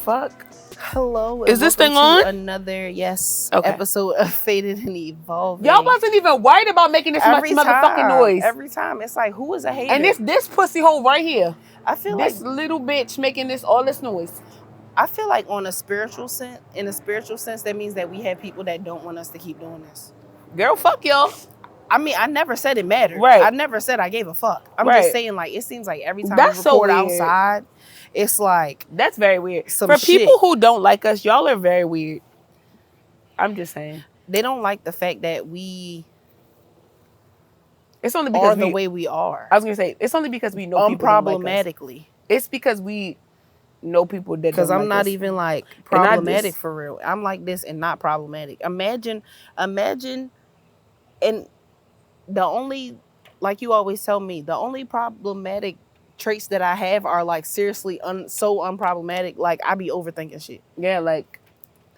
fuck? Hello. Is this thing on? Another episode of Faded and Evolving. Y'all wasn't even worried about making this much motherfucking noise. Every time it's like, who is a hater? And this pussy hole right here. I feel this little bitch making all this noise. I feel like in a spiritual sense, that means that we have people that don't want us to keep doing this. Girl, fuck y'all. I mean, I never said it mattered. Right. I never said I gave a fuck. I'm just saying, like, it seems like every time we record outside, it's like... That's very weird. For people who don't like us, y'all are very weird. I'm just saying. They don't like the fact that we... It's only because the way we are. I was going to say, it's only because we know people don't like us. It's because we know people that don't like us. Because I'm not even, like, problematic for real. I'm like this and not problematic. Imagine... And the only, like you always tell me, the only problematic traits that I have are like seriously so unproblematic. Like I be overthinking shit. Yeah, like.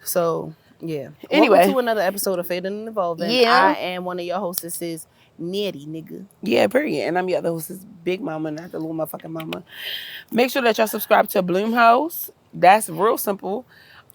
So, yeah. Anyway. Welcome to another episode of Faded and Evolving. Yeah. I am one of your hostesses, Nettie, nigga. Yeah, period. And I'm your other hostess, Big Mama, not the little motherfucking mama. Make sure that y'all subscribe to Bloomhouse. That's real simple.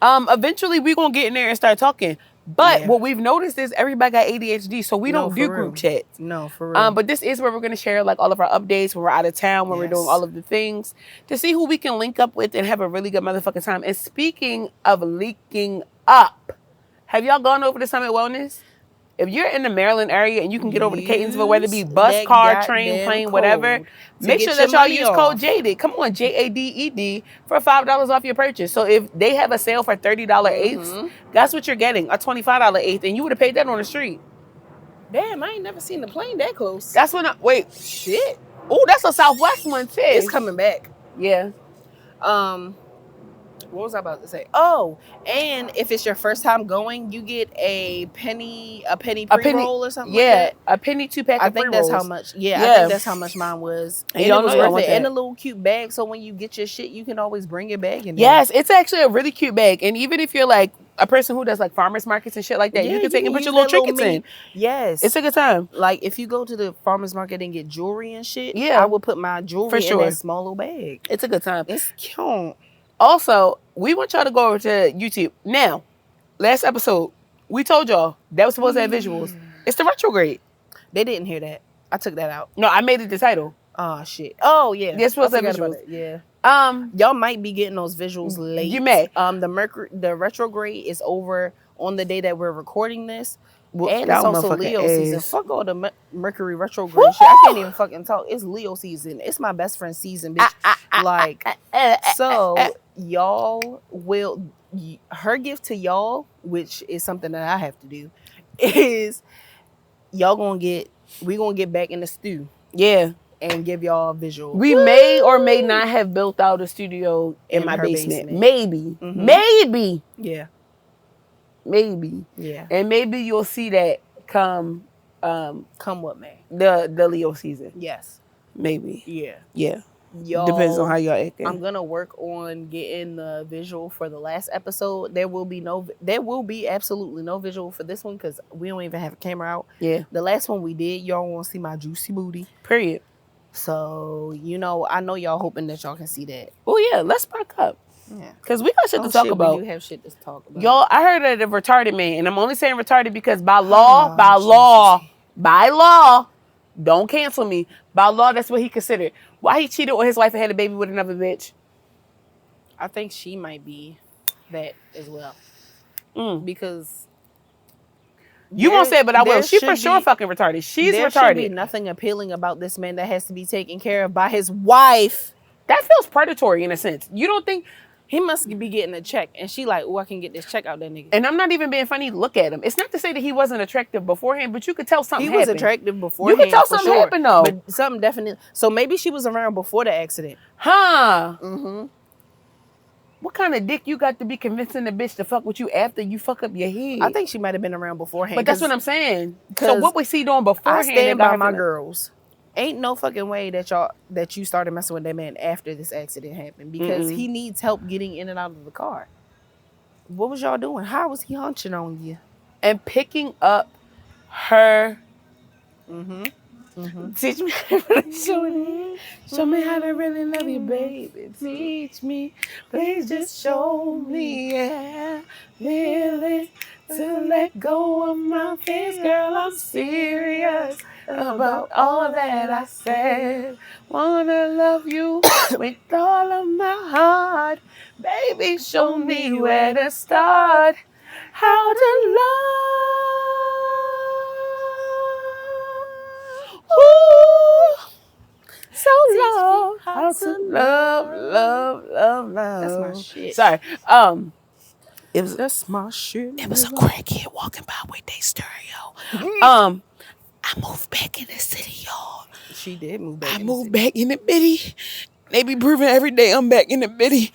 Eventually, we're going to get in there and start talking. But what we've noticed is everybody got ADHD, so we don't do group chats. No, for real. But this is where we're going to share like all of our updates when we're out of town, when we're doing all of the things, to see who we can link up with and have a really good motherfucking time. And speaking of linking up, have y'all gone over to Summit Wellness? If you're in the Maryland area and you can get over to Catonsville, whether it be bus, car, train, plane, whatever, make sure that y'all use code JADED. Come on, JADED for $5 off your purchase. So if they have a sale for $30 eighths, that's what you're getting, a $25 eighth, and you would have paid that on the street. Damn, I ain't never seen the plane that close. That's when shit. Oh, that's a Southwest one too. It's coming back. Yeah. What was I about to say? Oh, and if it's your first time going, you get a penny pre-roll or something like that. A penny 2-pack I of think pre-rolls. that's how much. I think that's how much mine was. And it was worth it. And a little cute bag, so when you get your shit, you can always bring your bag in there. Yes, it's actually a really cute bag. And even if you're like a person who does like farmers markets and shit like that, you can take and put your little trinkets in. Yes. It's a good time. Like if you go to the farmers market and get jewelry and shit, I would put my jewelry in that small little bag. It's a good time. It's cute. Also, we want y'all to go over to YouTube. Now, last episode, we told y'all that was supposed to have visuals. It's the retrograde. They didn't hear that. I took that out. No, I made it the title. Oh, shit. Oh, yeah. It's supposed to have visuals. Yeah. Y'all might be getting those visuals late. You may. The retrograde is over on the day that we're recording this. Well, and it's also Leo season. Fuck all the Mercury retrograde shit. I can't even fucking talk. It's Leo season. It's my best friend's season, bitch. So y'all will... Her gift to y'all, which is something that I have to do, is we gonna get back in the stew. Yeah. And give y'all a visual. We may or may not have built out a studio in my basement. Maybe. Mm-hmm. Maybe. Yeah. Maybe. Yeah. And maybe you'll see that come what, man? The Leo season. Yes. Maybe. Yeah. Yeah. Y'all, depends on how y'all acting. I'm gonna work on getting the visual for the last episode. There will be absolutely no visual for this one because we don't even have a camera out. Yeah. The last one we did, y'all want to see my juicy booty. Period. So, I know y'all hoping that y'all can see that. Oh yeah, let's back up. Yeah. Because we got shit to talk about. We do have shit to talk about. Y'all, I heard of the retarded man, and I'm only saying retarded because by law, don't cancel me. By law, that's what he considered. Why he cheated on his wife and had a baby with another bitch? I think she might be that as well. Because you won't say it, but I will. She for sure fucking retarded. She's retarded. There should be nothing appealing about this man that has to be taken care of by his wife. That feels predatory in a sense. You don't think... He must be getting a check. And she like, I can get this check out that nigga. And I'm not even being funny. Look at him. It's not to say that he wasn't attractive beforehand, but you could tell something happened. He was attractive beforehand. You could tell something happened, though. But something definitely... So maybe she was around before the accident. Huh. Mm-hmm. What kind of dick you got to be convincing the bitch to fuck with you after you fuck up your head? I think she might have been around beforehand. But that's what I'm saying. So what was he doing beforehand? I stand by my girls. Ain't no fucking way that you started messing with that man after this accident happened because he needs help getting in and out of the car. What was y'all doing? How was he hunching on you? And picking up her Teach me how to really show me how to really love you, baby. Teach me, please just show me, yeah, really to let go of my fears, girl. I'm serious about all that I said. Wanna love you with all of my heart, baby. Show me where to start, how to love. Ooh, so love, how to love. That's my shit. Sorry. That's my shit. It was a crackhead walking by with their stereo. I moved back in the city, y'all. She did move back. I moved back in the bitty. They be proving every day I'm back in the bitty.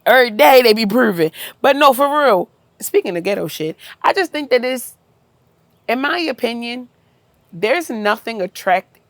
Every day they be proving. But no, for real. Speaking of ghetto shit, I just think that it's, in my opinion, there's nothing attractive.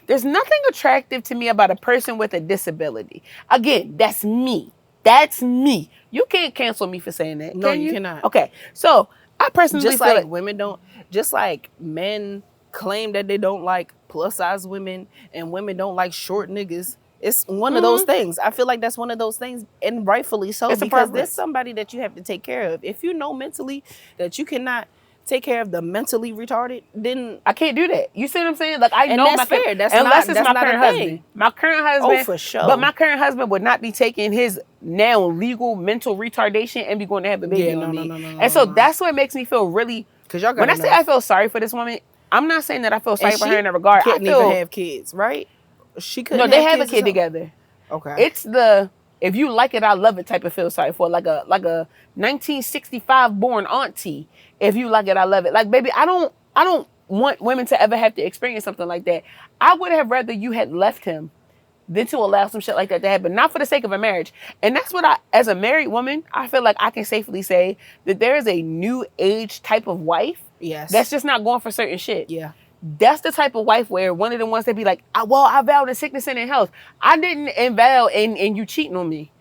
There's nothing attractive to me about a person with a disability. Again, that's me. That's me. You can't cancel me for saying that. No, can you cannot. Okay, so I personally just feel like women don't, just like men claim that they don't like plus size women and women don't like short niggas. It's one of those things. I feel like that's one of those things, and rightfully so, It's a because preference. there's somebody that you have to take care of. If you know mentally that you cannot take care of the mentally retarded, then I can't do that. You see what I'm saying? Like, I and know that's my fair. That's unless not, it's that's my not current a husband. thing. My current husband. Oh, for sure. But my current husband would not be taking his now legal mental retardation and be going to have a baby on me. And so that's what makes me feel really. Because y'all got when I enough. say I feel sorry for this woman, I'm not saying that I feel sorry And for she her in that regard. I couldn't feel even have kids, right? She couldn't. no, they have a kids kid together. Okay. It's the if you like it, I love it type of feel sorry for, like a 1965 born auntie. If you like it, I love it. Like, baby, I don't want women to ever have to experience something like that. I would have rather you had left him than to allow some shit like that to happen, not for the sake of a marriage. And that's what as a married woman, I feel like I can safely say that there is a new age type of wife. Yes. That's just not going for certain shit. Yeah. That's the type of wife where one of the ones that be like, I vowed in sickness and in health. I didn't vow and you cheating on me.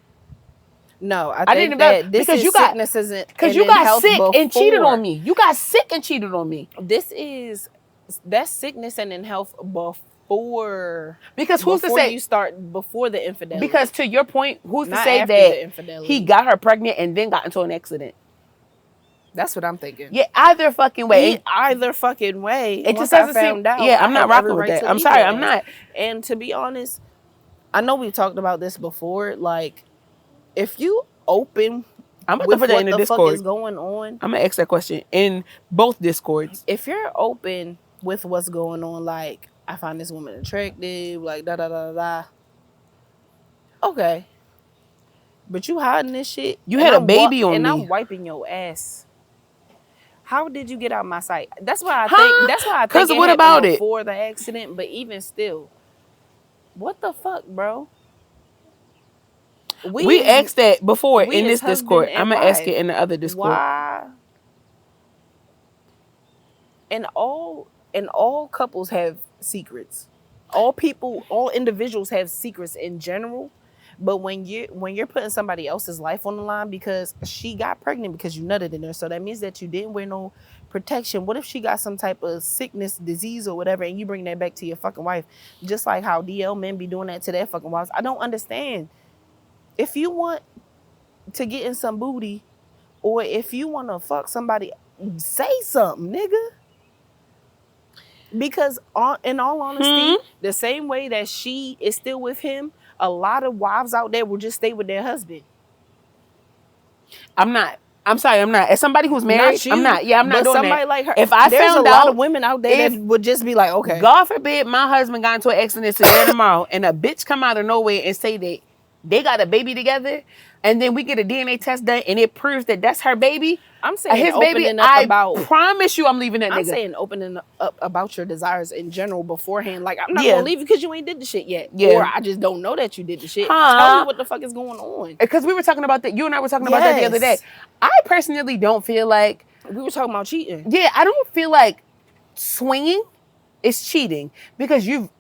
No, I think that this is sickness isn't because you got sick and cheated on me. You got sick and cheated on me. That's sickness and in health before. Because who's to say you start before the infidelity? Because to your point, who's to Not say after that the infidelity. he got her pregnant and then got into an accident? That's what I'm thinking. Yeah, either fucking way. Either fucking way. It just doesn't seem. out, Yeah, I'm not rocking with that. I'm sorry, I'm not. And to be honest, I know we've talked about this before. Like, if you open, I'm about to put that in the Discord. Fuck is going on? I'm gonna ask that question in both Discords. If you're open with what's going on, like, I find this woman attractive, like da da da da. Okay, but you hiding this shit. You had a baby on me, and I'm wiping your ass. How did you get out my sight? That's why I think. That's why I think. Because what about it before the accident? But even still, what the fuck, bro? We asked that before in this Discord. I'm gonna ask it in the other Discord. Why? And all couples have secrets. All individuals have secrets in general. But when you're putting somebody else's life on the line because she got pregnant because you nutted in her, so that means that you didn't wear no protection. What if she got some type of sickness, disease, or whatever, and you bring that back to your fucking wife? Just like how DL men be doing that to their fucking wives. I don't understand. If you want to get in some booty, or if you want to fuck somebody, say something, nigga. Because in all honesty, the same way that she is still with him, a lot of wives out there will just stay with their husband. I'm not. I'm sorry, I'm not. As somebody who's married, I'm not. Yeah, I'm not doing somebody that. Like her. If I there's found a lot out of women out there that would just be like, okay. God forbid my husband got into an accident today or tomorrow, and a bitch come out of nowhere and say that they got a baby together, and then we get a DNA test done, and it proves that that's her baby. I'm saying his baby. I promise you, I'm leaving that nigga. I'm saying opening up about your desires in general beforehand. Like, I'm not gonna leave you because you ain't did the shit yet. Yeah. Or I just don't know that you did the shit. Tell me what the fuck is going on. Because we were talking about that. You and I were talking about that the other day. I personally don't feel like we were talking about cheating. Yeah, I don't feel like swinging is cheating because you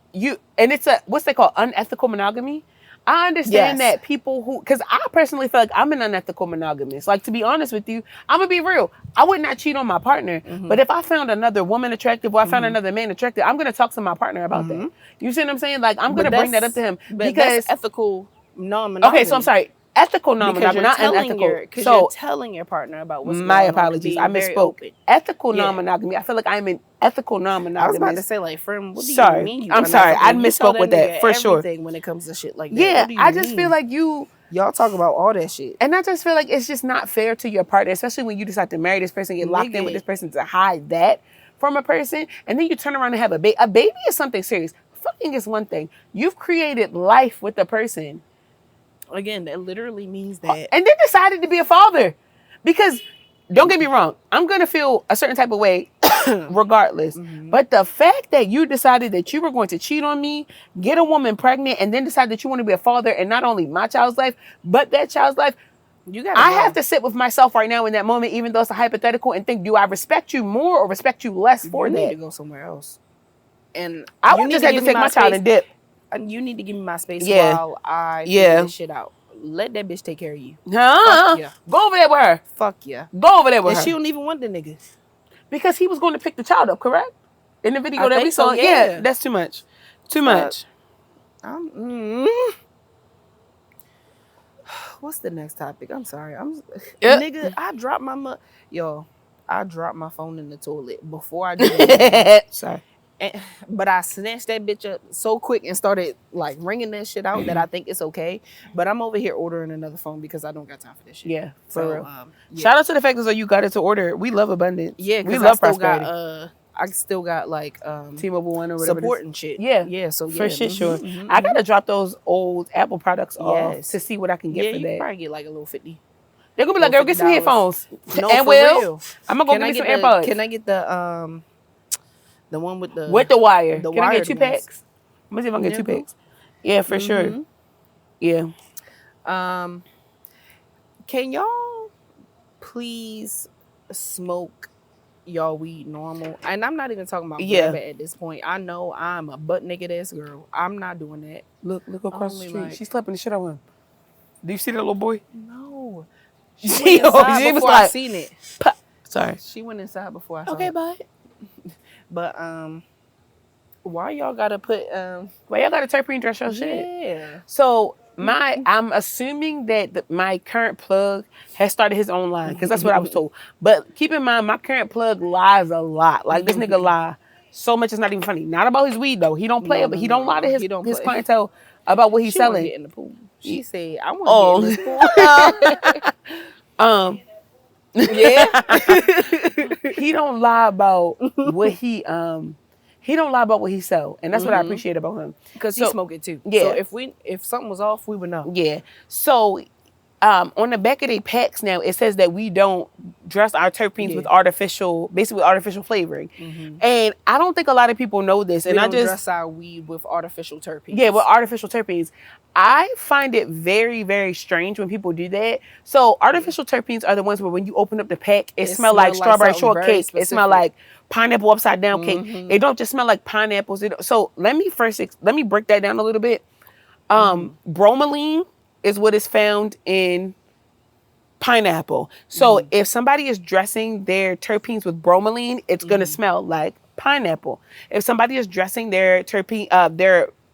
and it's a what's they call unethical monogamy. I understand that people who, because I personally feel like I'm an unethical monogamist. Like, to be honest with you, I'm going to be real. I would not cheat on my partner. But if I found another woman attractive or I found another man attractive, I'm going to talk to my partner about that. You see what I'm saying? Like, I'm going to bring that up to him. Because that's ethical non-monogamy. Okay, so I'm sorry. Ethical non-monogamy, not unethical. Because you're telling your partner about what's going on. My apologies. I misspoke. Ethical non-monogamy. I feel like I'm an ethical non-monogamous. I was about to say, like, friend, what do you mean? I'm sorry. I misspoke with that, for sure. When it comes to shit like that. Yeah, I just feel like y'all talk about all that shit. And I just feel like it's just not fair to your partner, especially when you decide to marry this person, get locked in with this person to hide that from a person, and then you turn around and have a baby. A baby is something serious. Fucking is one thing. You've created life with the person. Again, that literally means that. And then decided to be a father. Because, don't get me wrong, I'm going to feel a certain type of way regardless. But the fact that you decided that you were going to cheat on me, get a woman pregnant, and then decide that you want to be a father and not only my child's life, but that child's life, I have to sit with myself right now in that moment, even though it's a hypothetical, and think, do I respect you more or respect you less for that? You need to go somewhere else. And I would just have to take my child and dip. You need to give me my space while I figure this shit out. Let that bitch take care of you. Fuck yeah. Go over there with her. Fuck yeah. Go over there with her. And she don't even want the nigga. Because he was going to pick the child up, correct? In the video that we saw. So, yeah, that's too much. Too much. What's the next topic? I'm sorry. Nigga, I dropped my phone in the toilet before I did it. Sorry. But I snatched that bitch up so quick and started like ringing that shit out that I think it's okay. But I'm over here ordering another phone because I don't got time for this shit. Yeah, for real. Shout out to the fact that you got it to order. We love abundance. Yeah, we love prosperity. I still got like T-Mobile One or whatever support and shit. Yeah. So for shit, sure. I gotta drop those old Apple products off to see what I can get for you that. Can probably get like a little 50. They're gonna be like, girl, get some headphones. No, and real. I'm gonna go get me some AirPods. Can I get the one with the wire? Can I get 2 packs? Let me see if I can get 2 packs. Yeah, for sure. Yeah. Can y'all please smoke y'all weed normal? And I'm not even talking about at this point. I know I'm a butt naked ass girl. I'm not doing that. Look across the street. She's slapping the shit out of him. Do you see that little boy? No. She was like, I seen it. Sorry. She went inside before I saw it. Okay, bye. But why y'all gotta put why y'all gotta terpene dress your shit? Yeah. So I'm assuming that my current plug has started his own line because that's what I was told. But keep in mind, my current plug lies a lot. Like this nigga lie so much it's not even funny. Not about his weed though. He don't play it, but he don't lie to his clientele about what he's selling. Get in the pool. She said, "I want to get in this pool." Yeah. He don't lie about what he don't lie about what he sell, and that's what I appreciate about him because he smoke it too. Yeah. So if something was off, we would know. Yeah. So on the back of their packs now, it says that we don't dress our terpenes with artificial flavoring, and I don't think a lot of people know this. And we don't dress our weed with artificial terpenes. Yeah, with artificial terpenes. I find it very, very strange when people do that. So artificial terpenes are the ones where when you open up the pack, it smells like strawberry shortcake. It smells like pineapple upside down cake. It don't just smell like pineapples. So let me break that down a little bit. Bromelain is what is found in pineapple. So if somebody is dressing their terpenes with bromelain, it's gonna smell like pineapple. If somebody is dressing their terpene,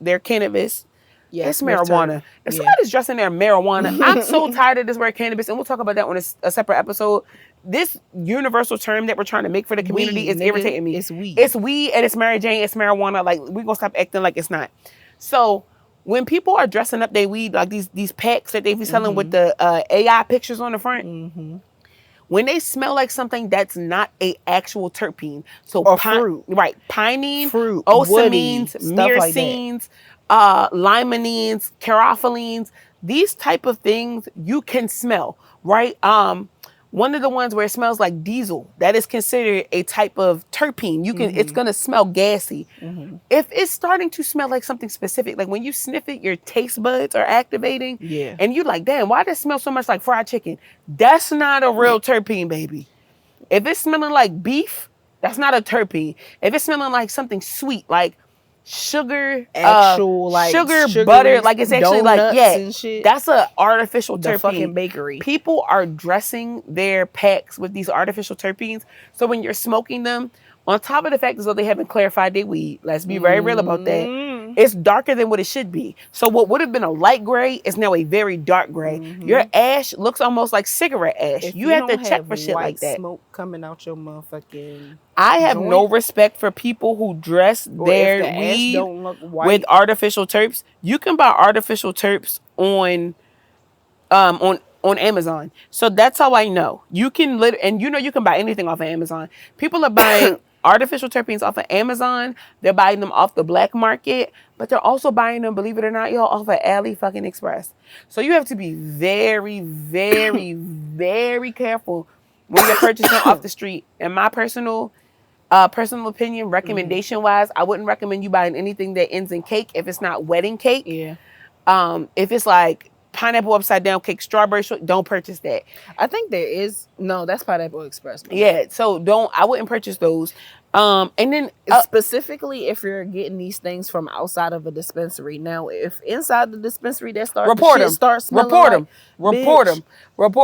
their cannabis, it's marijuana. If somebody's dressing their marijuana, I'm so tired of this word cannabis, and we'll talk about that on a separate episode. This universal term that we're trying to make for the community is irritating me. It's weed. It's weed and it's Mary Jane, it's marijuana. Like, we're gonna stop acting like it's not. So when people are dressing up their weed, like these packs that they be selling with the AI pictures on the front, when they smell like something that's not a actual terpene, so fruit, right? Pinene, fruit, ocimines, myrcines, like limonene, carothalines, these type of things you can smell, right? One of the ones where it smells like diesel, that is considered a type of terpene. You can, it's gonna smell gassy. If it's starting to smell like something specific, like when you sniff it, your taste buds are activating. Yeah. And you like, damn, why does it smell so much like fried chicken? That's not a real terpene, baby. If it's smelling like beef, that's not a terpene. If it's smelling like something sweet, like sugar, actual like sugar butter, like it's actually like and shit. That's a artificial The terpene. fucking bakery. People are dressing their packs with these artificial terpenes, so when you're smoking them, on top of the fact as though they haven't clarified their weed, let's be very real about that, it's darker than what it should be. So what would have been a light gray is now a very dark gray. Your ash looks almost like cigarette ash. If you have to check for shit like that. Smoke coming out your motherfucking I have joint, no respect for people who dress their weed don't look white with artificial terps. You can buy artificial terps on Amazon. So that's how I know. You can and you can buy anything off of Amazon. People are buying artificial terpenes off of Amazon. They're buying them off the black market, but they're also buying them, believe it or not, y'all, off of Ali fucking Express. So you have to be very, very, very careful when you're purchasing off the street. In my personal opinion, recommendation wise, I wouldn't recommend you buying anything that ends in cake if it's not wedding cake. Yeah. If it's like pineapple upside down cake, strawberry short, don't purchase that. I think there is that's Pineapple Express. Yeah, so I wouldn't purchase those. And then specifically if you're getting these things from outside of a dispensary. Now, if inside the dispensary that starts report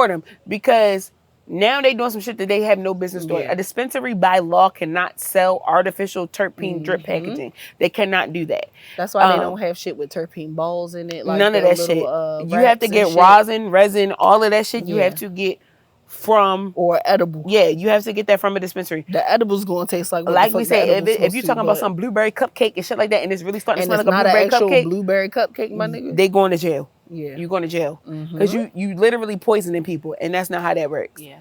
them because now they doing some shit that they have no business doing. A dispensary by law cannot sell artificial terpene drip packaging. They cannot do that. That's why they don't have shit with terpene balls in it. Like none of that shit. You have to get rosin, resin, all of that shit. You have to get from or edible. Yeah, you have to get that from a dispensary. The edible's gonna taste like we said. If you're talking about some blueberry cupcake and shit like that, and it's really starting to smell like a blueberry cupcake, blueberry cupcake, my nigga, they going to jail. Yeah, you going to jail because you literally poisoning people, and that's not how that works. Yeah.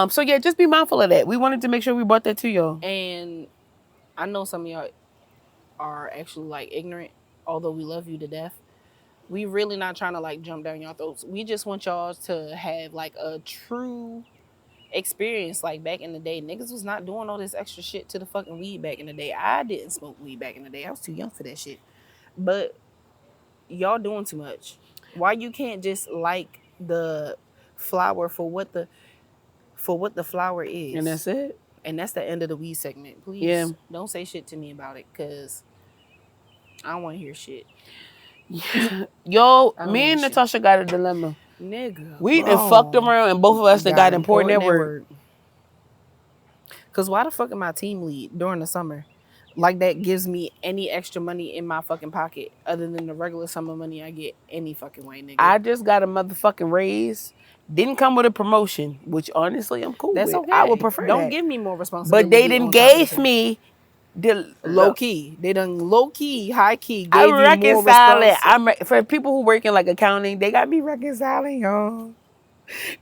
So yeah, just be mindful of that. We wanted to make sure we brought that to y'all. And I know some of y'all are actually like ignorant, although we love you to death. We really not trying to like jump down y'all throats. We just want y'all to have like a true experience. Like back in the day, niggas was not doing all this extra shit to the fucking weed back in the day. I didn't smoke weed back in the day. I was too young for that shit. But y'all doing too much. Why you can't just like the flower for what the flower is? And that's it. And that's the end of the weed segment. Please don't say shit to me about it, because I don't want to hear shit. Yo, me and Natasha got a dilemma. Nigga, we done fucked around, and both of us got important at work. Because why the fuck am I team lead during the summer? Like that gives me any extra money in my fucking pocket other than the regular summer money I get any fucking way, nigga. I just got a motherfucking raise. Didn't come with a promotion, which honestly I'm cool with. Okay. I would prefer Don't that. give me more responsibility. But they didn't gave me the low key. They done low key, high key. I'm reconciling. For people who work in like accounting, they got me reconciling, y'all.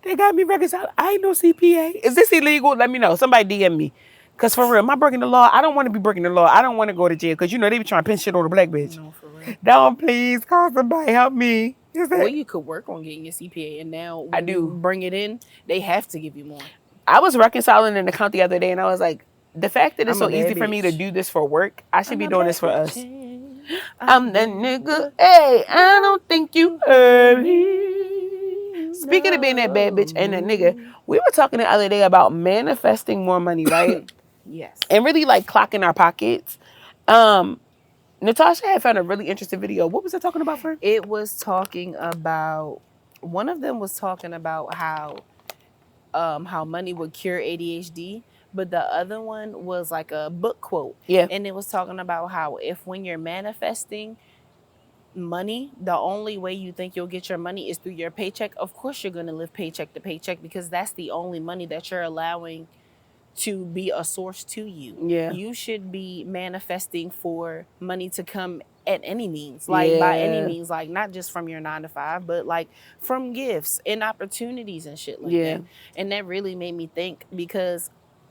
They got me reconciling. I ain't no CPA. Is this illegal? Let me know. Somebody DM me. Because for real, am I breaking the law? I don't want to be breaking the law. I don't want to go to jail. Because they be trying to pin shit on a black bitch. No, for real. Don't please call somebody. Help me. Well, you could work on getting your CPA. And now when you bring it in, they have to give you more. I was reconciling an account the other day. And I was like, the fact that it's so easy for me to do this for work, I should be doing this for us. I'm that nigga. Hey, I don't think you heard me. Speaking of being that bad bitch and that nigga, we were talking the other day about manifesting more money, right? Yes. And really like clocking our pockets. Natasha had found a really interesting video. What was it talking about, friend? It was talking about, one of them was talking about how money would cure ADHD. But the other one was like a book quote. Yeah. And it was talking about how when you're manifesting money, the only way you think you'll get your money is through your paycheck. Of course you're going to live paycheck to paycheck, because that's the only money that you're allowing to be a source to you. Yeah. You should be manifesting for money to come at any means, like by any means, like not just from your 9 to 5, but like from gifts and opportunities and shit like that. And that really made me think, because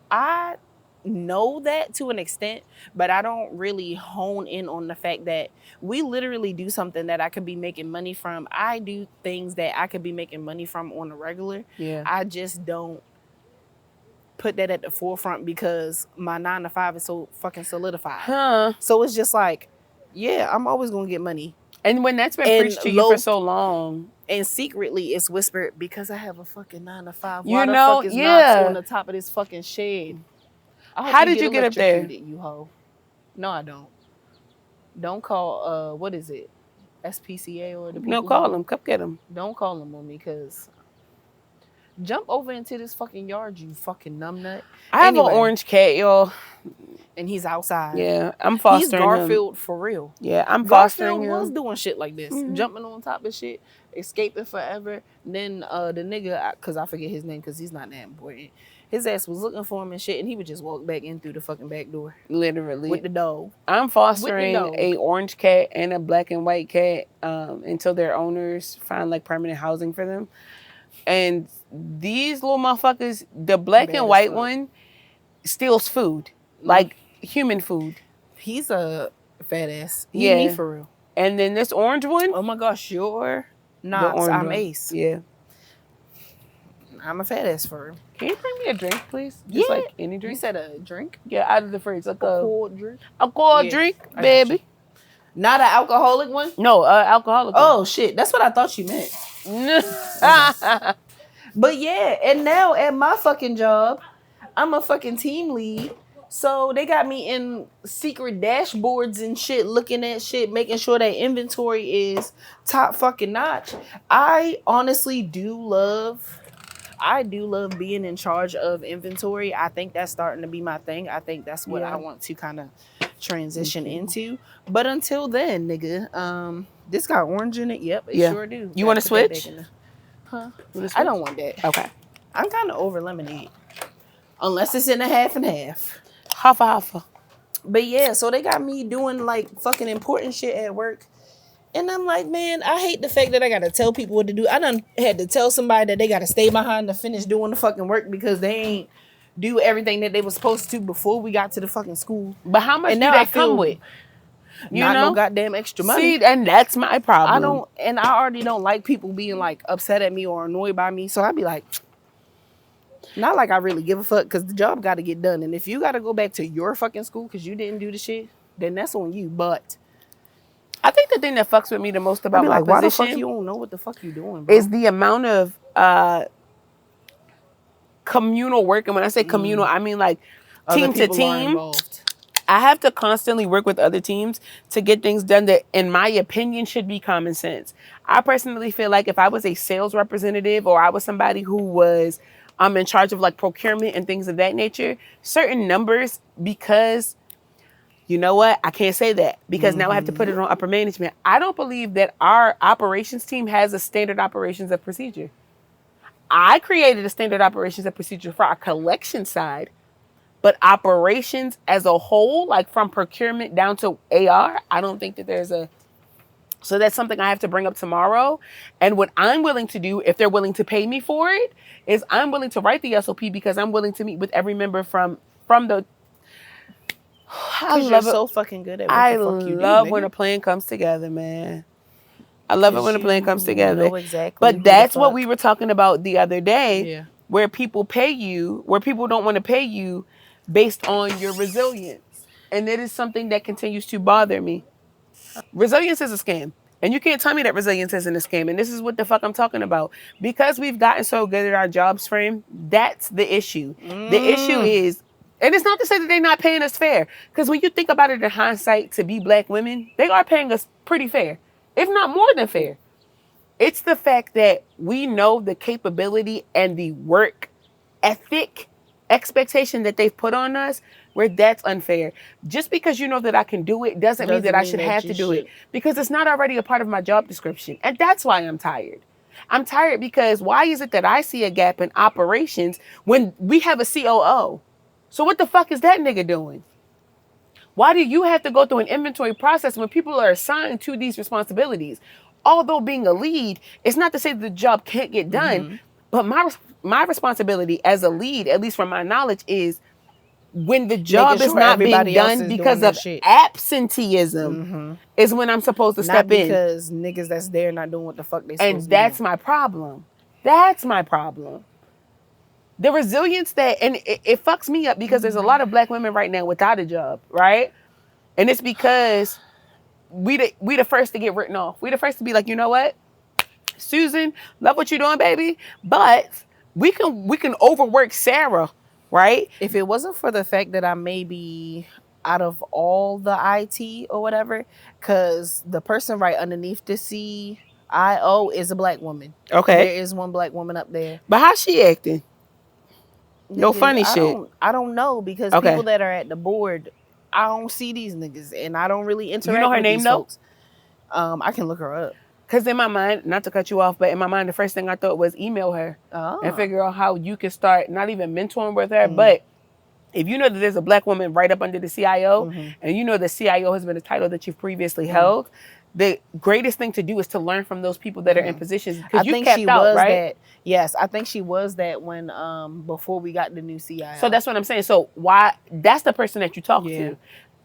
I know that to an extent, but I don't really hone in on the fact that we literally do something that I could be making money from. I do things that I could be making money from on a regular. Yeah. I just don't put that at the forefront because my 9 to 5 is so fucking solidified. So it's just like, yeah, I'm always going to get money. And when that's been preached to you for so long. And secretly it's whispered, because I have a fucking 9 to 5. Why the fuck is Knox on the top of this fucking shade? How did you get up there? You hoe. No, I don't. Don't call what is it? SPCA or the people. No, call them. Come get them. Don't call them on me because jump over into this fucking yard, you fucking numbnut. I have an orange cat, y'all. And he's outside. Yeah, I'm fostering him. He's Garfield for real. Yeah, I'm fostering him. Garfield was doing shit like this. Jumping on top of shit, escaping forever. Then the nigga, because I forget his name because he's not that important. His ass was looking for him and shit, and he would just walk back in through the fucking back door. Literally. With the dog. I'm fostering a orange cat and a black and white cat until their owners find like permanent housing for them. And these little motherfuckers, the black and white one steals food. Like human food. He's a fat ass. Me for real. And then this orange one. Oh my gosh, you're not. I'm Ace. Yeah. I'm a fat ass for real. Can you bring me a drink, please? Just like any drink. You said a drink? Yeah, out of the fridge. Like a cold drink. A cold drink, baby. Not an alcoholic one? No, alcoholic one. Oh shit. That's what I thought you meant. But yeah, and now at my fucking job, I'm a fucking team lead. So they got me in secret dashboards and shit, looking at shit, making sure that inventory is top fucking notch. I honestly do love being in charge of inventory. I think that's starting to be my thing. I think that's what I want to kind of transition into. But until then, nigga, this got orange in it. Yep, it sure do. You want to switch? Huh? I don't want that. Okay. I'm kind of over lemonade. Unless it's in a half and half. Half. But yeah, so they got me doing like fucking important shit at work. And I'm like, man, I hate the fact that I got to tell people what to do. I done had to tell somebody that they got to stay behind to finish doing the fucking work because they ain't do everything that they was supposed to before we got to the fucking school. But how much do that come with? Not no goddamn extra money. See, and that's my problem. I already don't like people being like upset at me or annoyed by me. So I'd be like, not like I really give a fuck because the job got to get done. And if you got to go back to your fucking school because you didn't do the shit, then that's on you. But I think the thing that fucks with me the most about my position, why the fuck you don't know what the fuck you doing, bro? Is the amount of communal work. And when I say communal, I mean like team to team. I have to constantly work with other teams to get things done that, in my opinion, should be common sense. I personally feel like if I was a sales representative or I was somebody who was in charge of like procurement and things of that nature, certain numbers, because you know what? I can't say that because now I have to put it on upper management. I don't believe that our operations team has a standard operations of procedure. I created a standard operations of procedure for our collection side, but operations as a whole, like from procurement down to AR, I don't think that there's a... So that's something I have to bring up tomorrow. And what I'm willing to do, if they're willing to pay me for it, is I'm willing to write the SOP because I'm willing to meet with every member from the... I love it. So fucking good at what the fuck you do, love when a plan comes together, man. I love it when a plan comes together. Know exactly. But that's what we were talking about the other day, where people pay you, where people don't want to pay you based on your resilience. And it is something that continues to bother me. Resilience is a scam. And you can't tell me that resilience isn't a scam. And this is what the fuck I'm talking about. Because we've gotten so good at our jobs frame, that's the issue. The issue is, and it's not to say that they're not paying us fair. Because when you think about it in hindsight, to be black women, they are paying us pretty fair. If not more than fair. It's the fact that we know the capability and the work ethic expectation that they've put on us, where that's unfair. Just because you know that I can do it doesn't mean that I should have to do it, because it's not already a part of my job description. And that's why I'm tired. I'm tired because why is it that I see a gap in operations when we have a COO? So what the fuck is that nigga doing? Why do you have to go through an inventory process when people are assigned to these responsibilities? Although being a lead, it's not to say that the job can't get done, but my responsibility as a lead, at least from my knowledge, is when the job is not being done because of absenteeism, is when I'm supposed to step in. Because niggas that's there not doing what the fuck they supposed to do. And that's my problem. That's my problem. The resilience that, and it fucks me up because there's a lot of black women right now without a job, right? And it's because we the first to get written off. We the first to be like, you know what, Susan, love what you're doing, baby, but we can overwork Sarah, right? If it wasn't for the fact that I maybe out of all the IT or whatever, because the person right underneath the CIO is a black woman. Okay. There is one black woman up there. But how's she acting? No Niggas, funny shit. I don't know, because Okay. people that are at the board, I don't see these niggas, and I don't really interact You know her with name these though? folks. I can look her up. Because in my mind, not to cut you off, but in my mind, the first thing I thought was email her and figure out how you can start not even mentoring with her, but if you know that there's a black woman right up under the CIO, and you know the CIO has been a title that you've previously held, the greatest thing to do is to learn from those people that are in positions. Because you kept out, right? That. Yes, I think she was that when before we got the new CIO. So that's what I'm saying. So why? That's the person that you talk to.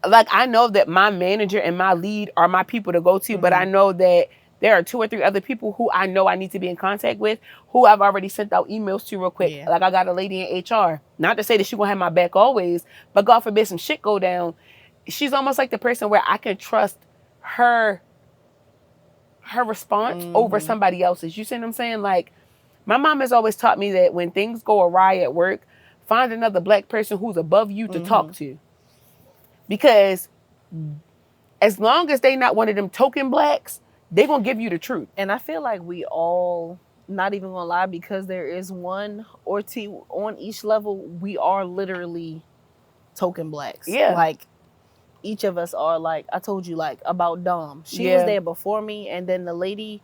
Like, I know that my manager and my lead are my people to go to, but I know that there are 2 or 3 other people who I know I need to be in contact with, who I've already sent out emails to real quick. Like, I got a lady in HR. Not to say that she's going to have my back always, but God forbid some shit go down. She's almost like the person where I can trust her response over somebody else's. You see what I'm saying? Like, my mom has always taught me that when things go awry at work, find another black person who's above you to talk to. Because as long as they not one of them token blacks, they gonna give you the truth. And I feel like we all, not even gonna lie, because there is 1 or 2 on each level, we are literally token blacks. Yeah. Like, each of us are, like, I told you, like, about Dom. She was there before me, and then the lady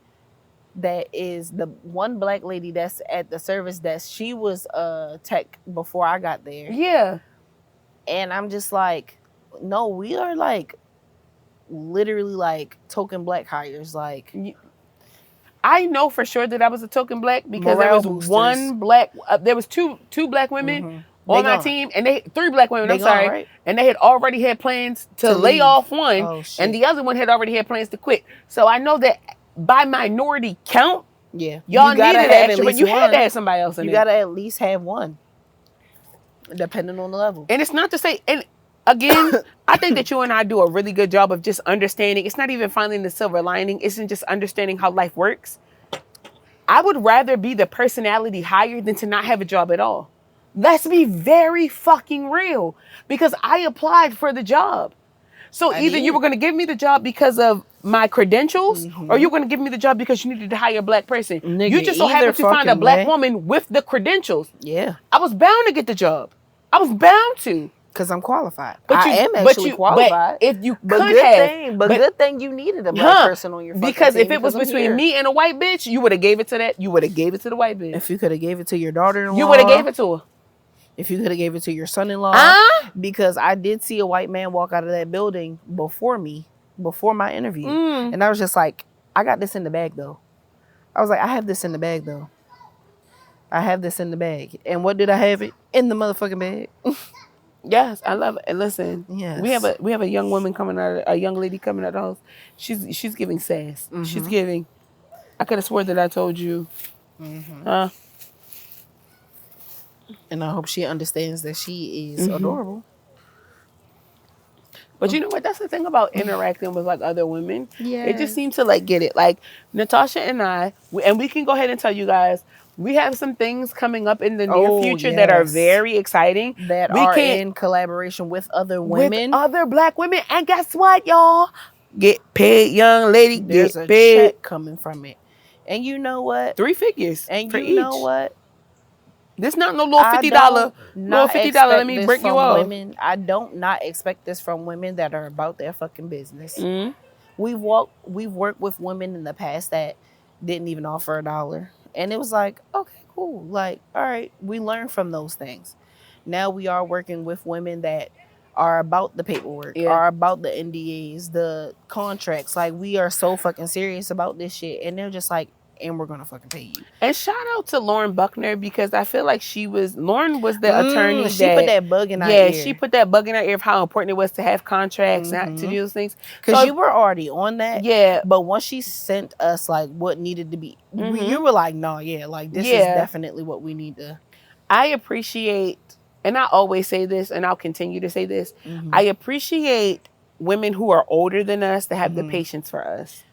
that is the one black lady that's at the service desk, she was tech before I got there. Yeah. And I'm just like, no, we are, like, literally, like, token black hires. Like, I know for sure that I was a token black because there was one black, there was two black women on my team, and 3 black women, I'm sorry, right? And they had already had plans to lay off one, and the other one had already had plans to quit. So I know that by minority count, y'all needed extra, but you had to have somebody else in there. You gotta at least have 1, depending on the level. And it's not to say, and again, I think that you and I do a really good job of just understanding. It's not even finding the silver lining. It's just understanding how life works. I would rather be the personality hire than to not have a job at all. Let's be very fucking real. Because I applied for the job. So either you were going to give me the job because of my credentials, or you're going to give me the job because you needed to hire a black person. Nigga, you just so happened to find a black woman with the credentials. Yeah. I was bound to get the job. I was bound to. Because I'm qualified. I am actually qualified. But if you could good thing you needed a black person on your fucking because team, if it was between me and a white bitch, you would have gave it to that. You would have gave it to the white bitch. If you could have gave it to your daughter-in-law, you would have gave it to her. If you could have gave it to your son-in-law, because I did see a white man walk out of that building before me, before my interview, and I was just like, I got this in the bag though. I was like, I have this in the bag though. I have this in the bag, and what did I have it in the motherfucking bag? Yes, I love it. And listen, yes. we have a young woman coming out, a young lady coming out of the house. She's giving sass. She's giving. I could have sworn that I told you. And I hope she understands that she is adorable. But you know what? That's the thing about interacting with like other women. Yeah, it just seems to like get it. Like Natasha and I, and we can go ahead and tell you guys. We have some things coming up in the near future that are very exciting. That are in collaboration with other women. With other black women. And guess what, y'all? Get paid, young lady. There's get a paid. check coming from it. And you know what? 3 figures. And for you know what? This not no little $50. Little $50. Let me break you off. Women. I don't not expect this from women that are about their fucking business. We've worked with women in the past that didn't even offer $1. And it was like, okay, cool. Like, all right, we learned from those things. Now we are working with women that are about the paperwork, are about the NDAs, the contracts. Like, we are so fucking serious about this shit. And they're just like, and we're gonna fucking pay you. And shout out to Lauren Buckner, because I feel like Lauren was the attorney. She put that bug in our ear. Yeah, she put that bug in our ear of how important it was to have contracts, not to do those things. Because you were already on that. Yeah. But once she sent us like what needed to be, you were like, no, like this is definitely what we need to. I appreciate, and I always say this, and I'll continue to say this, I appreciate women who are older than us that have the patience for us.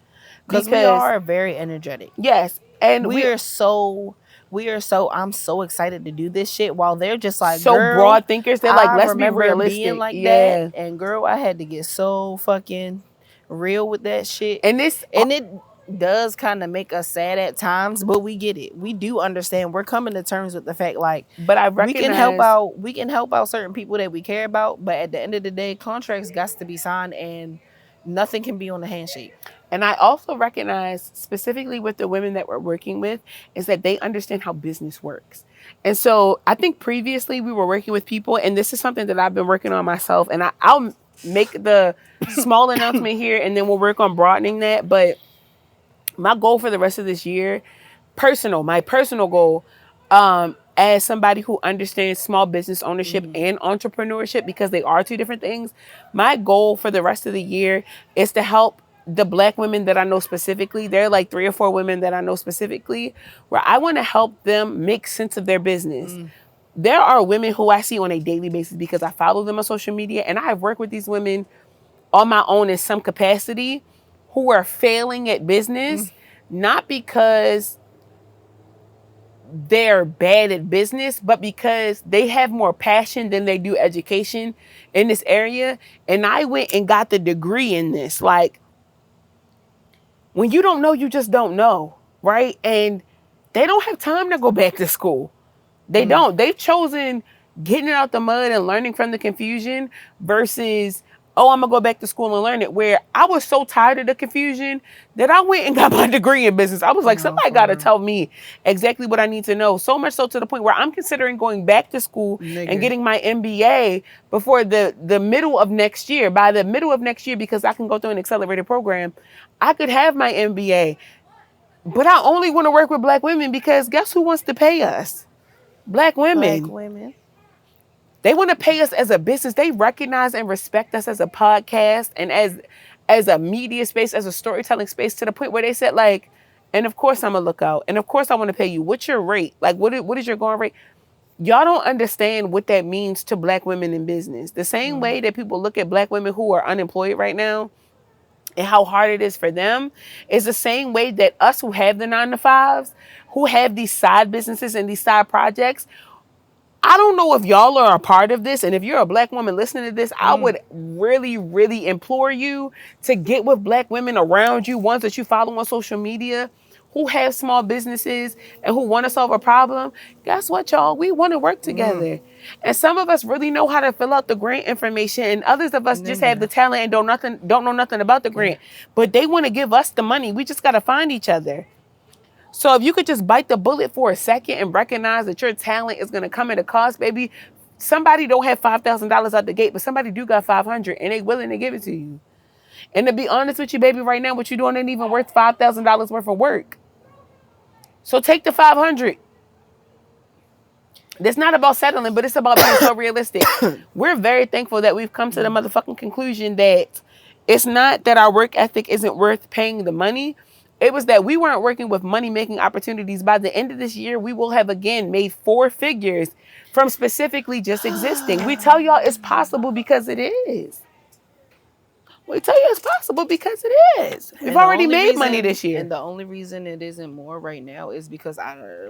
Because we are very energetic. Yes. And we are so, I'm so excited to do this shit, while they're just like, so girl, broad thinkers. They're like, I let's be remember realistic. being like Yeah. that, and girl, I had to get so fucking real with that shit. And this, And it does kind of make us sad at times, but we get it. We do understand. We're coming to terms with the fact, like, but I we can help recognize, out. We can help out certain people that we care about, but at the end of the day, contracts got to be signed, and nothing can be on the handshake. and I also recognize specifically with the women that we're working with is that they understand how business works. And so I think previously we were working with people, and this is something that I've been working on myself, and I'll make the small announcement here, and then we'll work on broadening that. But my goal for the rest of this year, my personal goal, as somebody who understands small business ownership and entrepreneurship, because they are two different things, my goal for the rest of the year is to help the Black women that I know specifically. There are like 3 or 4 women that I know specifically where I want to help them make sense of their business. There are women who I see on a daily basis because I follow them on social media, and I have worked with these women on my own in some capacity, who are failing at business, not because they're bad at business, but because they have more passion than they do education in this area. And I went and got the degree in this. Like, when you don't know, you just don't know, right? And they don't have time to go back to school. They don't. They've chosen getting it out the mud and learning from the confusion versus, oh, I'm going to go back to school and learn it. Where I was so tired of the confusion that I went and got my degree in business. I was like, somebody got to tell me exactly what I need to know. So much so to the point where I'm considering going back to school and getting my MBA before the middle of next year. By the middle of next year, because I can go through an accelerated program, I could have my MBA. But I only want to work with Black women because guess who wants to pay us? Black women. Black women. They want to pay us as a business. They recognize and respect us as a podcast and as a media space, as a storytelling space, to the point where they said, like, and of course I'm a lookout. And of course I want to pay you. What's your rate? Like, what is your going rate? Y'all don't understand what that means to Black women in business. The same way that people look at Black women who are unemployed right now and how hard it is for them is the same way that us who have the 9-to-5s, who have these side businesses and these side projects. I don't know if y'all are a part of this, and if you're a Black woman listening to this, I would really, really implore you to get with Black women around you, ones that you follow on social media, who have small businesses and who want to solve a problem. Guess what, y'all? We want to work together. And some of us really know how to fill out the grant information, and others of us just have the talent and don't know nothing about the grant. But they want to give us the money. We just got to find each other. So if you could just bite the bullet for a second and recognize that your talent is going to come at a cost, baby. Somebody don't have $5,000 out the gate, but somebody do got 500 and they willing to give it to you. And to be honest with you, baby, right now, what you're doing ain't even worth $5,000 worth of work. So take the 500. It's not about settling, but it's about being so realistic. We're very thankful that we've come to the motherfucking conclusion that it's not that our work ethic isn't worth paying the money. It was that we weren't working with money-making opportunities. By the end of this year, we will have again made 4 figures from specifically just existing. We tell y'all it's possible because it is. We tell you it's possible because it is. We've already made money this year. And the only reason it isn't more right now is because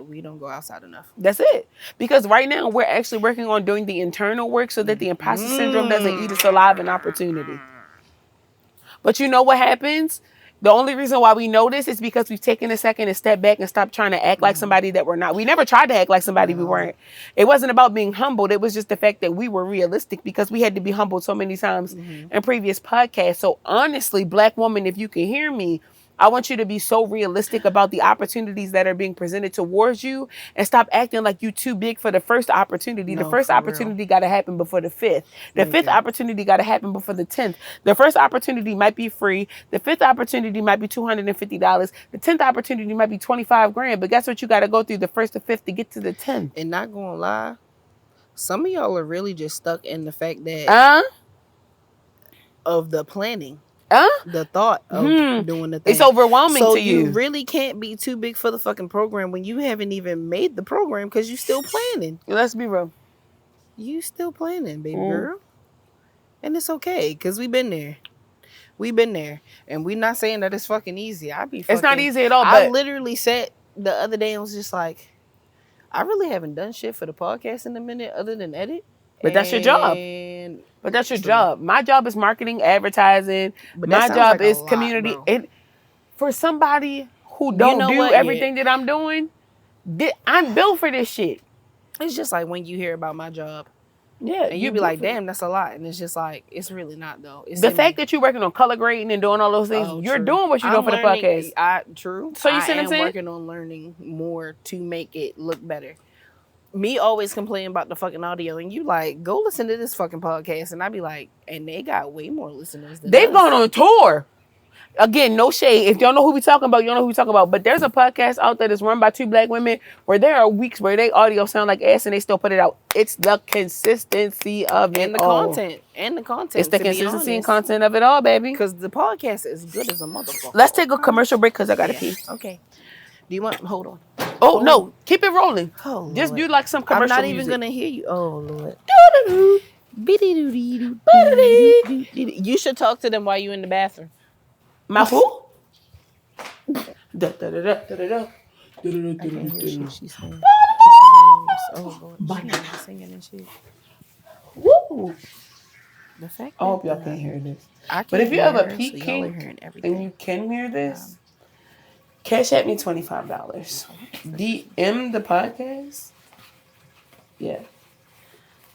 we don't go outside enough. That's it. Because right now, we're actually working on doing the internal work so that the imposter syndrome doesn't eat us alive in opportunity. But you know what happens? The only reason why we know this is because we've taken a second to step back and stop trying to act like somebody that we're not. We never tried to act like somebody we weren't. It wasn't about being humbled. It was just the fact that we were realistic because we had to be humbled so many times in previous podcasts. So honestly, Black woman, if you can hear me, I want you to be so realistic about the opportunities that are being presented towards you and stop acting like you too big for the first opportunity. The first opportunity got to happen before the 5th. The 5th opportunity got to happen before the 10th. The first opportunity might be free. The 5th opportunity might be $250. The 10th opportunity might be $25,000. But guess what? You got to go through the 1st to 5th to get to the 10th. And not gonna lie, some of y'all are really just stuck in the fact that of the planning. The thought of doing the thing. It's overwhelming so to you. You really can't be too big for the fucking program when you haven't even made the program because you still planning. Let's be real. You still planning, baby girl. And it's okay because we've been there. We've been there. And we're not saying that it's fucking easy. It's not easy at all. I literally said the other day, I was just like, I really haven't done shit for the podcast in a minute other than edit. But that's your job. But that's your job. My job is marketing, advertising. But my job like is community. Bro. And for somebody who don't do everything that I'm doing, I'm built for this shit. It's just like when you hear about my job. Yeah. And you be like, damn, that's a lot. And it's just like, it's really not, though. It's the fact that you're working on color grading and doing all those things, you're doing what you're doing for the podcast. True. So you see what I'm saying? I'm working on learning more to make it look better. Me always complaining about the fucking audio, and you like, go listen to this fucking podcast. And I be like, and they got way more listeners than They've gone on tour. Again, no shade. If y'all know who we talking about, you don't know who we talking about. But there's a podcast out there that's run by 2 black women where there are weeks where they audio sound like ass and they still put it out. It's the consistency of it and the all. content. And the content. It's the consistency and content of it all, baby. Because the podcast is good as a motherfucker. Let's take a commercial break because I gotta pee. Okay. Do you want? Hold on. Oh no, keep it rolling. Oh, just do like some commercial. I'm not music. even gonna hear you. Oh Lord. You should talk to them while you in the bathroom. My who? I can't hear shit she's saying. Oh Lord, she's singing and shit. Woo! The fact. I hope y'all can't hear this. But if you have a peak kink and you can hear this, cash at me $25. DM the podcast. Yeah.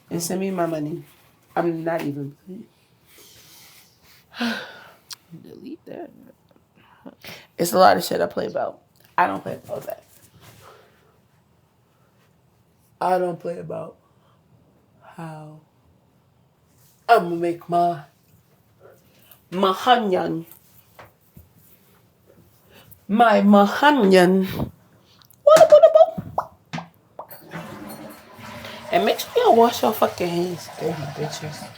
And send me my money. I'm not even playing. Delete that. It's a lot of shit I play about. I don't play about that. I don't play about how I'm gonna make my mahanyan. My mahanyan. And make sure y'all wash your fucking hands, dirty bitches.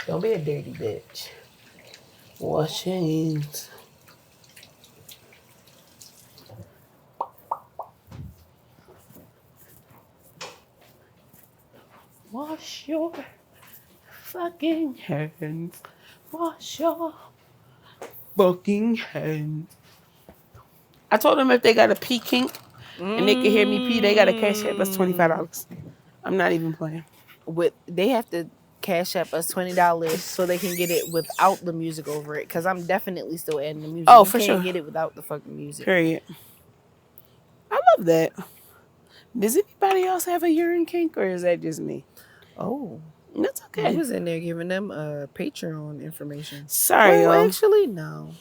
Don't be a dirty bitch. Wash your hands. Wash your fucking hands. Wash your fucking hands. I told them if they got a pee kink and they can hear me pee, they got to cash app us $25. I'm not even playing. They have to cash app us $20 so they can get it without the music over it. Because I'm definitely still adding the music. Oh, for sure. You can't get it without the fucking music. Period. I love that. Does anybody else have a urine kink or is that just me? Oh. That's okay. I was in there giving them Patreon information. Sorry, well, actually, no.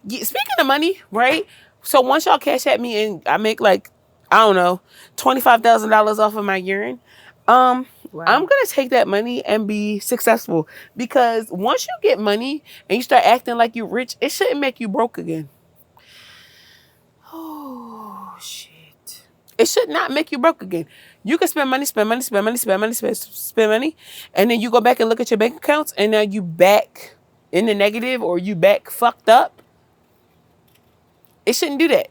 Yeah, speaking of money, right? So once y'all cash at me and I make like, I don't know, $25,000 off of my urine, wow. I'm going to take that money and be successful. Because once you get money and you start acting like you're rich, it shouldn't make you broke again. Oh, shit. It should not make you broke again. You can spend money, and then you go back and look at your bank accounts, and now you back in the negative or you back fucked up. It shouldn't do that.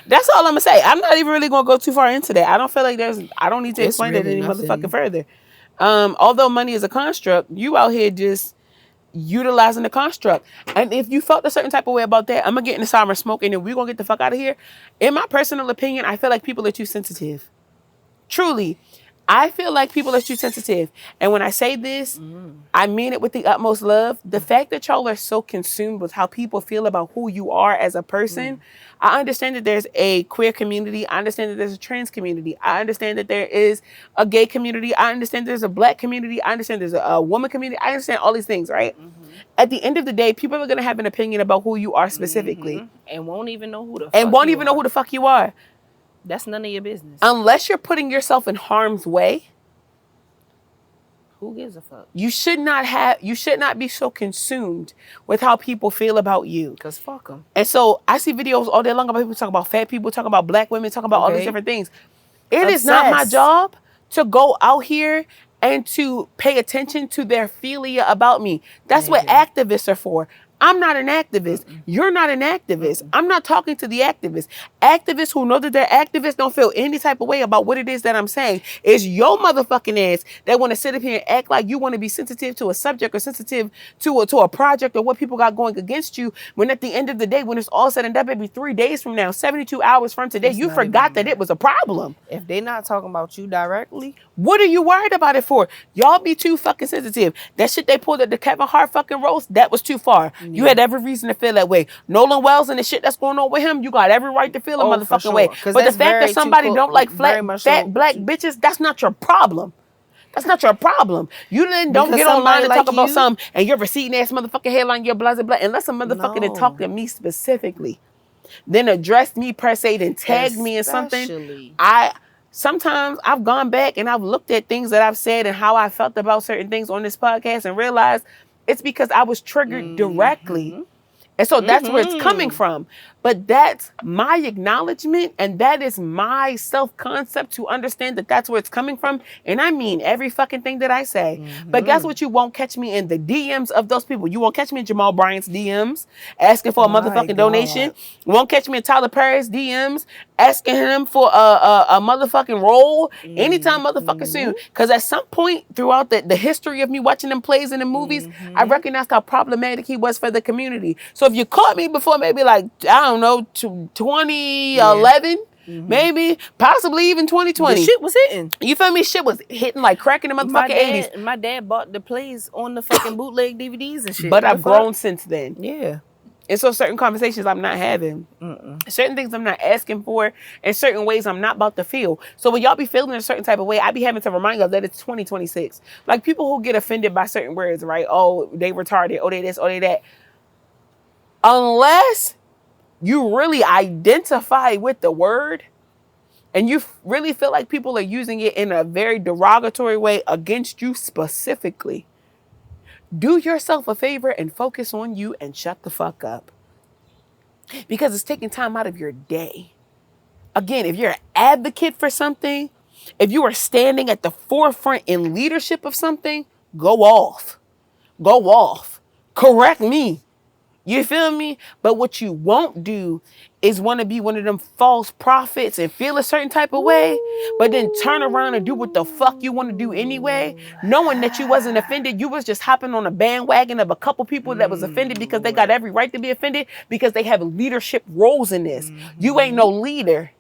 That's all I'm gonna say. I'm not even really gonna go too far into that. I don't feel like I don't need to explain it any motherfucking further. Although money is a construct, you out here just utilizing the construct. And if you felt a certain type of way about that, I'm gonna get in the summer smoke and then we're gonna get the fuck out of here. In my personal opinion, I feel like people are too sensitive. Truly. I feel like people are too sensitive. And when I say this, I mean it with the utmost love. The fact that y'all are so consumed with how people feel about who you are as a person, I understand that there's a queer community. I understand that there's a trans community. I understand that there is a gay community. I understand there's a black community. I understand there's a woman community. I understand all these things, right? At the end of the day, people are going to have an opinion about who you are specifically. And won't even know who the fuck you are. That's none of your business. Unless you're putting yourself in harm's way. Who gives a fuck? You should not be so consumed with how people feel about you. Because fuck them. And so I see videos all day long about people talking about fat people, talking about black women, talking about all these different things. It is not my job to go out here and to pay attention to their philia about me. That's what activists are for. I'm not an activist. You're not an activist. I'm not talking to the activists. Activists who know that they're activists don't feel any type of way about what it is that I'm saying. It's your motherfucking ass that want to sit up here and act like you want to be sensitive to a subject or sensitive to a project or what people got going against you, when at the end of the day, when it's all said and done, maybe 3 days from now, 72 hours from today, you forgot that it was a problem. If they're not talking about you directly, what are you worried about it for? Y'all be too fucking sensitive. That shit they pulled at the Kevin Hart fucking roast, that was too far. Yeah. You had every reason to feel that way. Nolan Wells and the shit that's going on with him, you got every right to feel a motherfucking way. But the fact that somebody don't like fat black bitches, that's not your problem. That's not your problem. You then don't get online and talk about something and your receding ass motherfucking hairline, your blah, blah, blah, unless a motherfucker had talked to me specifically. Then addressed me per se, then tagged me in something. Sometimes I've gone back and I've looked at things that I've said and how I felt about certain things on this podcast and realized it's because I was triggered directly. And so that's where it's coming from. But that's my acknowledgement and that is my self-concept to understand that that's where it's coming from. And I mean every fucking thing that I say. But guess what? You won't catch me in the DMs of those people. You won't catch me in Jamal Bryant's DMs asking for a motherfucking donation. You won't catch me in Tyler Perry's DMs asking him for a motherfucking role anytime motherfucking soon. Because at some point throughout the history of me watching them plays in the movies, I recognized how problematic he was for the community. So if you caught me before maybe like, I don't know, 2011, maybe, possibly even 2020. The shit was hitting. You feel me? Shit was hitting like cracking the motherfucking 80s. My dad bought the plays on the fucking bootleg DVDs and shit. But I've grown since then. Yeah. And so certain conversations I'm not having. Certain things I'm not asking for. And certain ways I'm not about to feel. So when y'all be feeling a certain type of way, I be having to remind y'all that it's 2026. Like people who get offended by certain words, right? Oh, they retarded. Oh, they this. Oh, they that. Unless you really identify with the word and you really feel like people are using it in a very derogatory way against you specifically, do yourself a favor and focus on you and shut the fuck up. Because it's taking time out of your day. Again, if you're an advocate for something, if you are standing at the forefront in leadership of something, go off. Go off. Correct me. You feel me? But what you won't do is want to be one of them false prophets and feel a certain type of way, but then turn around and do what the fuck you want to do anyway, knowing that you wasn't offended. You was just hopping on a bandwagon of a couple people that was offended because they got every right to be offended because they have leadership roles in this. You ain't no leader.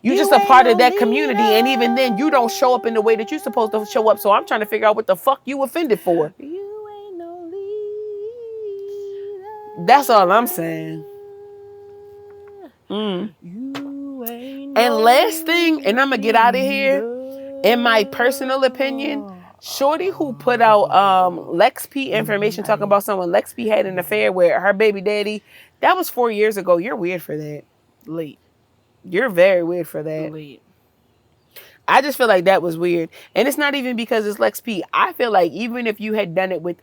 You just a part of that community, and even then, you don't show up in the way that you're supposed to show up. So I'm trying to figure out what the fuck you offended for. That's all I'm saying. And last thing, and I'm going to get out of here, in my personal opinion, shorty who put out Lex P information talking about someone Lex P had an affair with her baby daddy, that was 4 years ago. You're weird for that. Late. You're very weird for that. Late. I just feel like that was weird. And it's not even because it's Lex P. I feel like even if you had done it with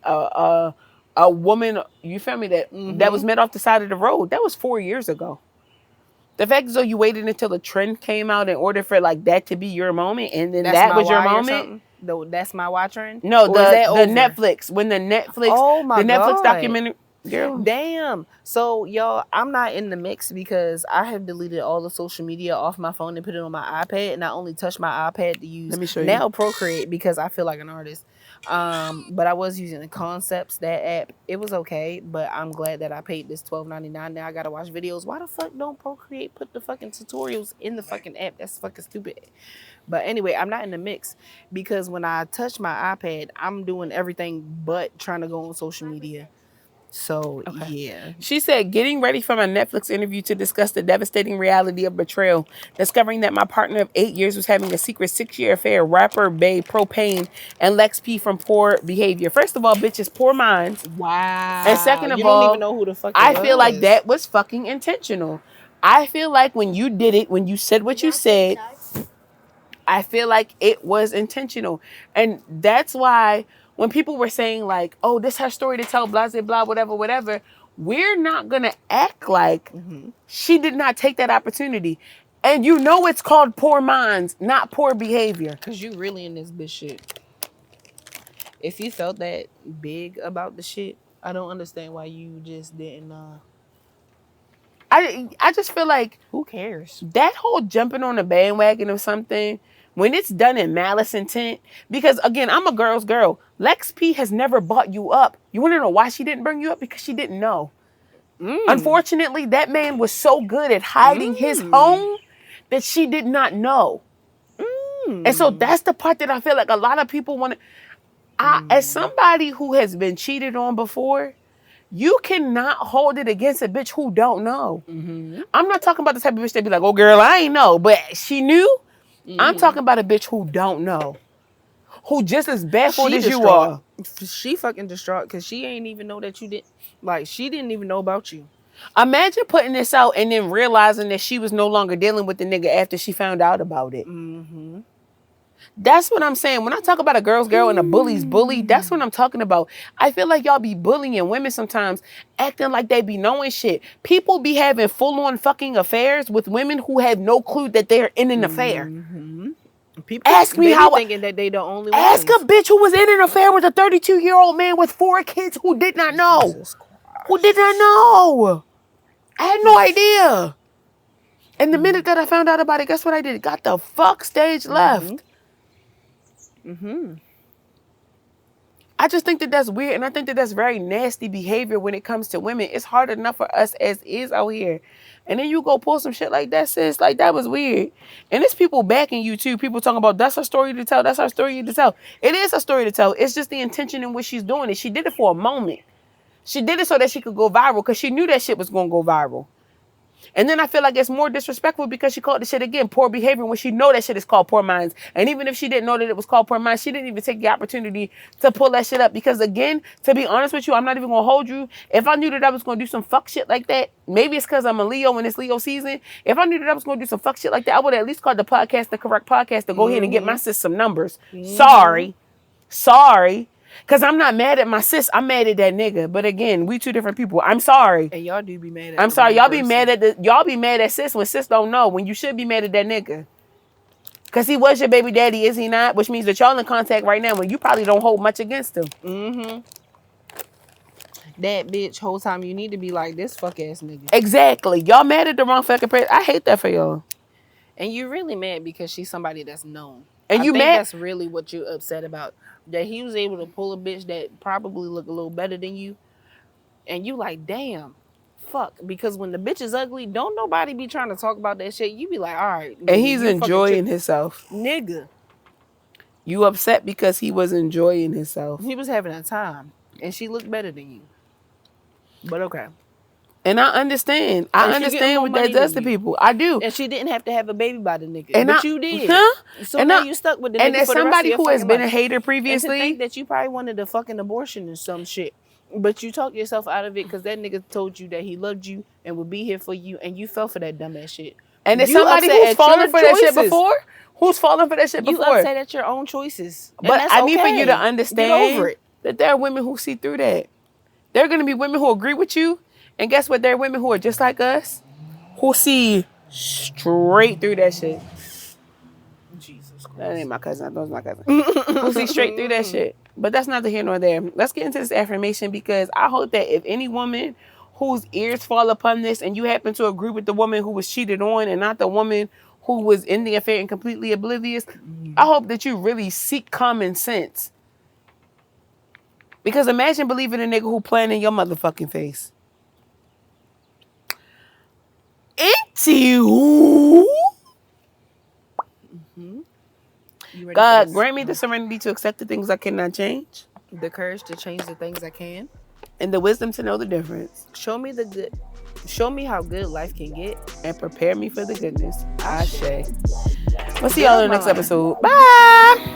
a woman, you feel me, that was met off the side of the road, that was 4 years ago. The fact is, though, you waited until the trend came out in order for like that to be your moment, and then that was your moment. That's my why trend. No, the Netflix, when the Netflix documentary. Girl. Damn. So, y'all, I'm not in the mix because I have deleted all the social media off my phone and put it on my iPad, and I only touch my iPad to use now Procreate because I feel like an artist. But I was using the Concepts, that app. It was okay, but I'm glad that I paid this $12.99. Now I gotta watch videos. Why the fuck don't Procreate put the fucking tutorials in the fucking app? That's fucking stupid. But anyway, I'm not in the mix because when I touch my iPad, I'm doing everything but trying to go on social media. So, yeah. She said, getting ready for my Netflix interview to discuss the devastating reality of betrayal. Discovering that my partner of 8 years was having a secret 6-year affair, rapper Bae Propane, and Lex P from Poor Behavior. First of all, bitches, poor minds. Wow. And second of you all, don't even know who the fuck I feel like that was fucking intentional. I feel like when you did it, when you said what you said, I feel like it was intentional. And that's why when people were saying like, oh, this is her story to tell, blah, blah, blah, whatever, whatever, we're not going to act like she did not take that opportunity. And you know it's called poor minds, not poor behavior. Because you really in this bitch shit. If you felt that big about the shit, I don't understand why you just didn't. I just feel like, who cares? That whole jumping on the bandwagon of something, when it's done in malice intent, because again, I'm a girl's girl. Lex P has never bought you up. You want to know why she didn't bring you up? Because she didn't know. Unfortunately, that man was so good at hiding his home that she did not know. And so that's the part that I feel like a lot of people want to... As somebody who has been cheated on before, you cannot hold it against a bitch who don't know. I'm not talking about the type of bitch that be like, oh girl, I ain't know, but she knew. I'm talking about a bitch who don't know. Who just as baffled as you are. She fucking distraught because she ain't even know that you did. Like, she didn't even know about you. Imagine putting this out and then realizing that she was no longer dealing with the nigga after she found out about it. That's what I'm saying. When I talk about a girl's girl and a bully's bully, that's what I'm talking about. I feel like y'all be bullying women sometimes, acting like they be knowing shit. People be having full-on fucking affairs with women who have no clue that they're in an affair. People ask me how thinking that they the only ones. Ask a bitch who was in an affair with a 32-year-old man with 4 kids who did not know. Who did not know. I had no idea. And the minute that I found out about it, guess what I did? Got the fuck stage left. I just think that that's weird, and I think that that's very nasty behavior when it comes to women. It's hard enough for us as is out here. And then you go pull some shit like that, sis. Like, that was weird. And it's people backing you, too. People talking about, that's her story to tell. That's her story to tell. It is a story to tell. It's just the intention in which she's doing it. She did it for a moment. She did it so that she could go viral because she knew that shit was going to go viral. And then I feel like it's more disrespectful because she called the shit, again, poor behavior, when she know that shit is called poor minds. And even if she didn't know that it was called poor minds, she didn't even take the opportunity to pull that shit up. Because again, to be honest with you, I'm not even going to hold you. If I knew that I was going to do some fuck shit like that, maybe it's because I'm a Leo and it's Leo season. If I knew that I was going to do some fuck shit like that, I would at least call the podcast the correct podcast to go ahead and get my sis some numbers. Sorry. Because I'm not mad at my sis. I'm mad at that nigga. But again, we two different people. I'm sorry. And y'all do be mad at I'm sorry. Y'all be mad at y'all be mad at sis when sis don't know. When you should be mad at that nigga. Because he was your baby daddy, is he not? Which means that y'all in contact right now when you probably don't hold much against him. That bitch whole time you need to be like, this fuck ass nigga. Exactly. Y'all mad at the wrong fucking person. I hate that for y'all. And you really mad because she's somebody that's known. And I you think mad? That's really what you're upset about. That he was able to pull a bitch that probably look a little better than you. And you like, damn, fuck. Because when the bitch is ugly, don't nobody be trying to talk about that shit. You be like, all right. And he's enjoying himself. Nigga. You upset because he was enjoying himself. He was having a time. And she looked better than you. But okay. And I understand. I understand what that does to people. I do. And she didn't have to have a baby by the nigga. And but you did. So and now you stuck with the nigga and as for the somebody rest of your who has been life. a hater previously. And to think that you probably wanted a fucking abortion or some shit. But you talked yourself out of it because that nigga told you that he loved you and would be here for you. And you fell for that dumbass shit. And there's somebody who's fallen for that shit before? Who's fallen for that shit before? You upset at your own choices. But I need for you to understand that there are women who see through that. There are going to be women who agree with you. And guess what? There are women who are just like us who see straight through that shit. Jesus Christ. That ain't my cousin. That was my cousin. Who see straight through that shit. But that's neither here nor there. Let's get into this affirmation because I hope that if any woman whose ears fall upon this and you happen to agree with the woman who was cheated on and not the woman who was in the affair and completely oblivious, I hope that you really seek common sense. Because imagine believing a nigga who playing in your motherfucking face. God, grant me the serenity to accept the things I cannot change. The courage to change the things I can. And the wisdom to know the difference. Show me the good. Show me how good life can get. And prepare me for the goodness. Ashe. We'll see y'all in the next episode. Bye.